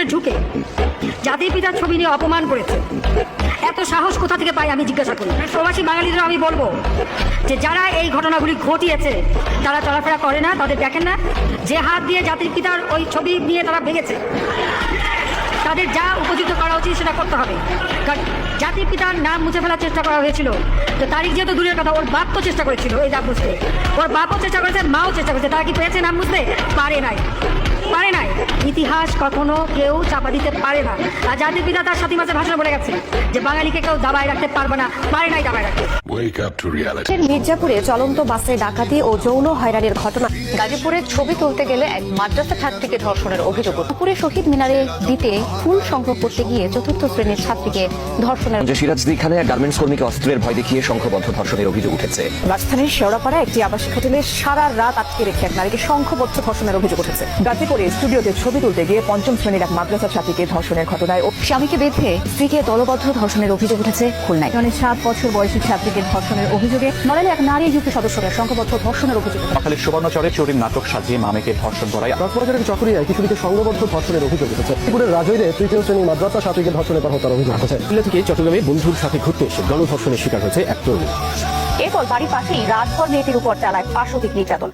ভিতরে ঢুকে জাতির পিতার ছবি নিয়ে অপমান করেছে। এত সাহস কোথা থেকে পাই আমি জিজ্ঞাসা করি। প্রবাসী বাঙালিদের আমি বলবো যে যারা এই ঘটনাগুলি ঘটিয়েছে তারা চলাফেরা করে না, তাদের দেখেন না যে হাত দিয়ে জাতির পিতার ওই ছবি নিয়ে তারা ভেঙেছে, তাদের যা উপযুক্ত করা উচিত সেটা করতে হবে। কারণ জাতির পিতার নাম মুছে ফেলার চেষ্টা করা হয়েছিল, তো তারিখ যেহেতু দূরের কথা, ওর বাপ তো চেষ্টা করেছিল এই নাম মুছতে, ওর বাপও চেষ্টা করেছে, মাও চেষ্টা করেছে, তারা কি পেরেছে নাম মুছতে? পারে নাই। ইতিহাস কখনো কেউ চাপা দিতে পারে না। আর জাতির পিতা তার 7 মাসের ভাষণে বলে গেছে যে বাঙালিকে কেউ দাবায় রাখতে পারবে না, পারে নাই দাবায় রাখতে। মির্জাপুরে চলন্ত বাসে ডাকাতি ও যৌন হয়রানির ঘটনা। গাজীপুরের ছবি তুলতে গেলে এক মাদ্রাসা ছাত্রীকে ধর্ষণের অভিযোগ। দুপুরে শহীদ মিনারে দিতে ফুল সংগ্রহ করতে গিয়ে 4র্থ শ্রেণীর ছাত্রীকে ধর্ষণের। সিরাজদিখানে গার্মেন্টস কর্মীকে অস্ত্রের ভয় দেখিয়ে সংঘবদ্ধ ধর্ষণের অভিযোগ উঠেছে। রাজধানীর শেওড়াপাড়া একটি আবাসিক হোটেলে সারা রাত আটকে রেখে এক নারীকে সংঘবদ্ধ ধর্ষণের অভিযোগ উঠেছে। গাজীপুরে স্টুডিওতে ছবি তুলতে গিয়ে 5ম শ্রেণীর এক মাদ্রাসা ছাত্রীকে ধর্ষণের ঘটনায় স্বামীকে বেঁধে স্ত্রীকে দলবদ্ধ ধর্ষণের অভিযোগ উঠেছে খুলনায়। 7 বছর বয়সী ছাত্রীকে ধর্ষণের অভিযোগে নড়াইলে এক নারী ইউপি সদস্যরা সংঘবদ্ধ ধর্ষণের অভিযোগ। সকালের সুবর্ণচরে চোরের নাটক সাজিয়ে মামেকে ধর্ষণ করায়। কক্সবাজারের চকরিয়ায় কিশোরীকে সংঘবদ্ধ ধর্ষণের অভিযোগ উঠেছে। ত্রিপুরের রাজৈরে 3য় শ্রেণীর মাদ্রাসা ছাত্রীকে ধর্ষণের পর হত্যার অভিযোগ উঠেছে। দিল্লি থেকে চট্টগ্রামে বন্ধুর সাথে ঘুরতে এসে গণধর্ষণের শিকার হয়েছে এক তরুণী। এরপর বাড়ির পাশেই রাতভর মেয়েটির উপর চালায় পাশবিক নির্যাতন।